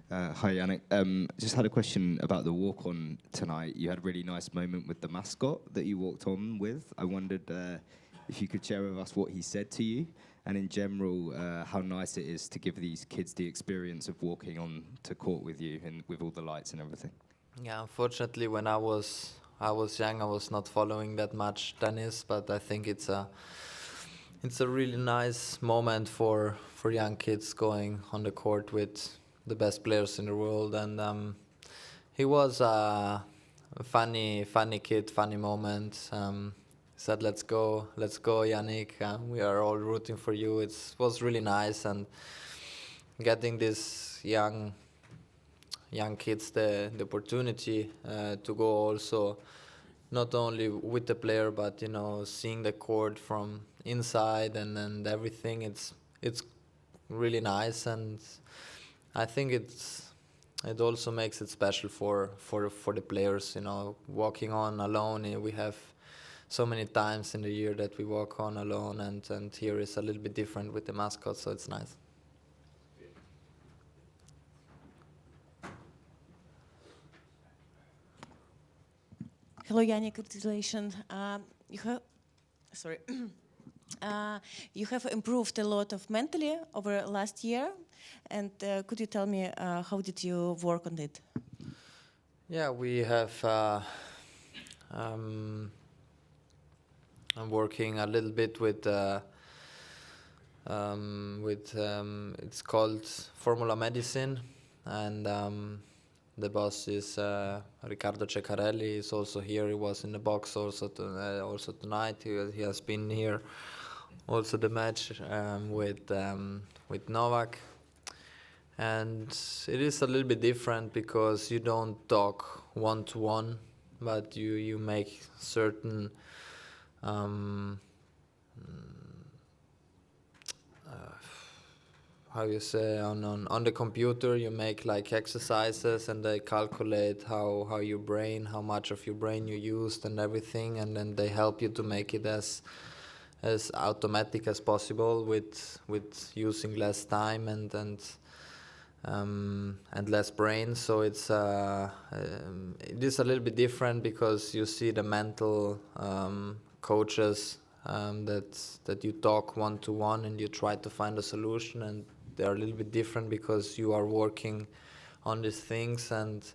Hi, Yannick. Just had a question about the walk-on tonight. You had a really nice moment with the mascot that you walked on with. I wondered if you could share with us what he said to you, and in general, how nice it is to give these kids the experience of walking on to court with you and with all the lights and everything. Yeah, unfortunately, when I was young, I was not following that much tennis, but I think it's a really nice moment for young kids going on the court with the best players in the world, and he was a funny kid, funny moment. Said, let's go, Yannick. We are all rooting for you. It was really nice, and getting this young kids the opportunity to go also not only with the player, but seeing the court from inside and everything. It's really nice, and I think it also makes it special for the players. Walking on alone. We have so many times in the year that we walk on alone, and here is a little bit different with the mascot, so it's nice. Hello, Yannick. Congratulations. You have, sorry, you have improved a lot of mentally over last year, and could you tell me how did you work on it? Yeah, we have. Um, I'm working a little bit with it's called Formula Medicine, and the boss is Riccardo Ceccarelli. He's also here. He was in the box also tonight. He has been here. Also the match with Novak, and it is a little bit different because you don't talk one to one, but you make certain how you say on the computer. You make like exercises, and they calculate how much of your brain you used and everything, and then they help you to make it as automatic as possible with using less time and less brain. So it is a little bit different because you see the mental coaches that you talk one to one and you try to find a solution, and they're a little bit different because you are working on these things, and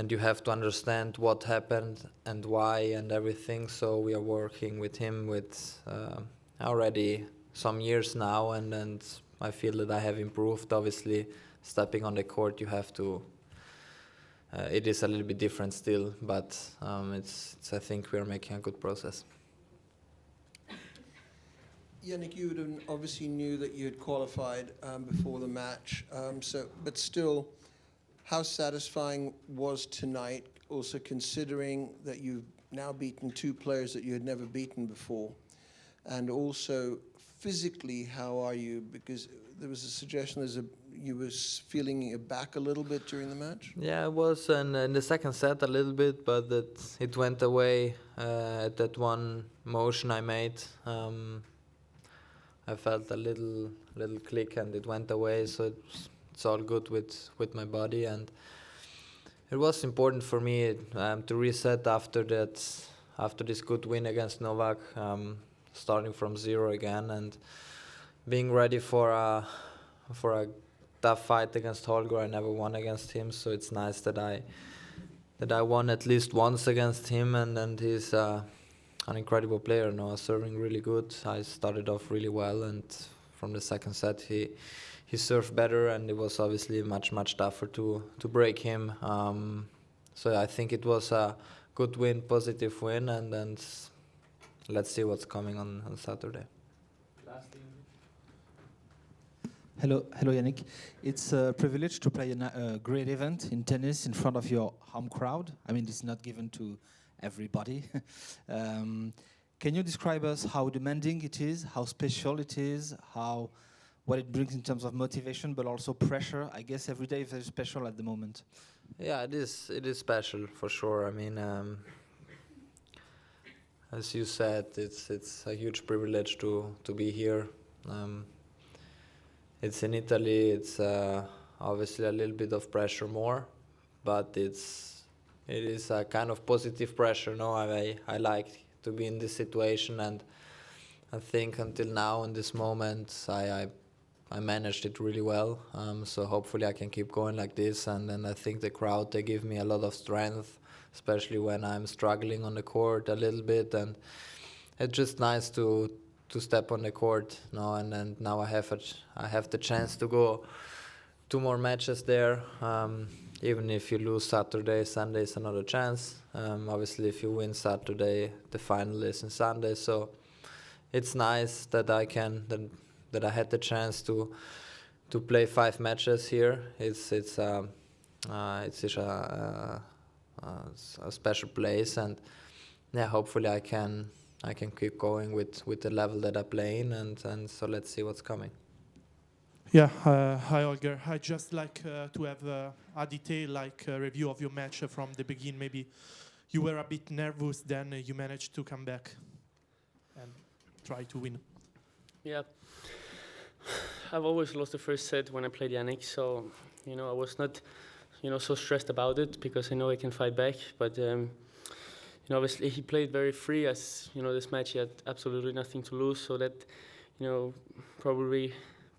you have to understand what happened and why and everything. So we are working with him with already some years now, and I feel that I have improved. Obviously, stepping on the court, you have to. It is a little bit different still, but I think we are making a good process. Yannick, you obviously knew that you had qualified before the match, but still, how satisfying was tonight, also considering that you've now beaten two players that you had never beaten before? And also, physically, how are you? Because there was a suggestion you were feeling your back a little bit during the match? Yeah, it was in the second set a little bit, but it went away at that one motion I made. I felt a little click and it went away, so it's all good with my body, and it was important for me to reset after this good win against Novak, starting from zero again and being ready for a tough fight against Holger. I never won against him, so it's nice that I won at least once against him, and he's an incredible player now, serving really good. I started off really well, and from the second set he served better, and it was obviously much tougher to break him. So I think it was a good win, positive win, and let's see what's coming on Saturday. Hello, Yannick. It's a privilege to play a great event in tennis in front of your home crowd. I mean, it's not given to everybody. Can you describe us how demanding it is, how special it is, what it brings in terms of motivation, but also pressure? I guess every day is very special at the moment. Yeah, it is special for sure. I mean, as you said, it's a huge privilege to be here. It's in Italy. It's a obviously a little bit of pressure more, but it is a kind of positive pressure. No, I like to be in this situation, and I think until now in this moment I managed it really well. So hopefully I can keep going like this, and then I think the crowd, they give me a lot of strength, especially when I'm struggling on the court a little bit, and it's just nice to step on the court now, and now I have the chance to go 2 more matches there. Even if you lose Saturday, Sunday is another chance. Obviously, if you win Saturday, the final is on Sunday. So it's nice that I had the chance to play 5 matches here. It's a special place, and yeah, hopefully I can keep going with the level that I'm playing, and so let's see what's coming. Yeah, hi Holger. I'd just like to have a detailed review of your match from the beginning. Maybe you were a bit nervous, then you managed to come back and try to win. Yeah, I've always lost the first set when I played Yannick, so I was not so stressed about it because I know I can fight back. But obviously he played very free, as this match he had absolutely nothing to lose, so that probably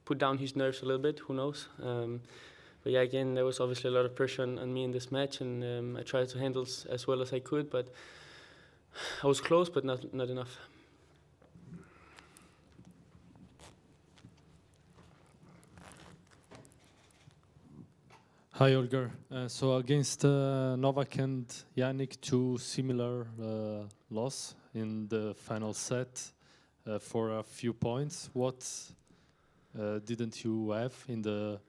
put down his nerves a little bit, who knows. But yeah, again, there was obviously a lot of pressure on me in this match, and I tried to handle as well as I could, but I was close, but not enough. Hi, Holger. So against Novak and Yannick, 2 similar loss in the final set for a few points. What didn't you have in the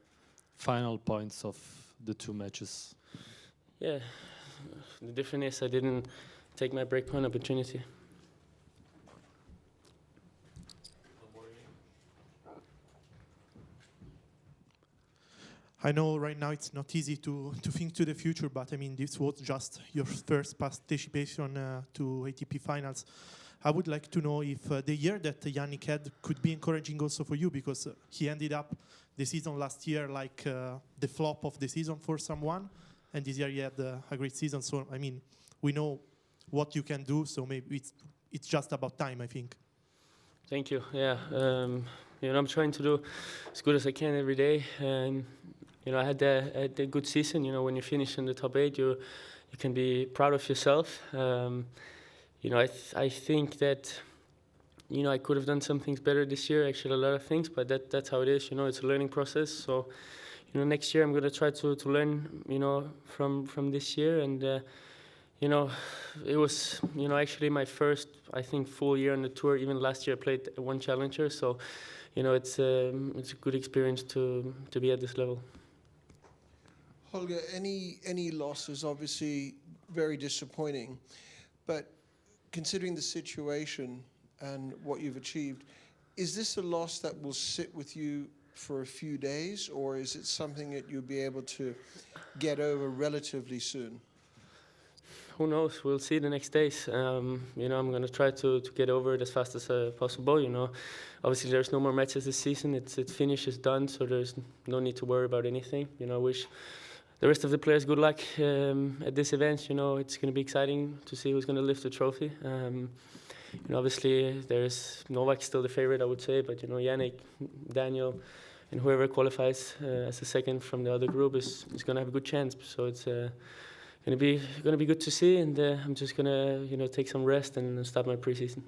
final points of the 2 matches? Yeah, the difference is I didn't take my breakpoint opportunity. I know right now it's not easy to think to the future, but I mean, this was just your first participation to ATP finals. I would like to know if the year that Yannick had could be encouraging also for you, because he ended up the season last year like the flop of the season for someone, and this year he had a great season. So, I mean, we know what you can do, so maybe it's just about time, I think. Thank you. Yeah, I'm trying to do as good as I can every day, and I had a good season. When you finish in the top 8, you can be proud of yourself. I think that I could have done some things better this year. Actually, a lot of things, but that's how it is. It's a learning process. So, next year I'm going to try to learn, from this year. And it was actually my first, I think, full year on the tour. Even last year I played 1 challenger. So, it's a good experience to be at this level. Holger, any loss is obviously very disappointing, but considering the situation and what you've achieved, is this a loss that will sit with you for a few days, or is it something that you'll be able to get over relatively soon? Who knows? We'll see the next days. I'm going to try to get over it as fast as possible. Obviously there's no more matches this season. It's finished, it's done, so there's no need to worry about anything. I wish the rest of the players good luck at this event. It's going to be exciting to see who's going to lift the trophy. Obviously there's Novak still the favorite, I would say, but Yannick, Daniel, and whoever qualifies as the second from the other group is going to have a good chance. So it's going to be good to see, and I'm just going to take some rest and start my preseason.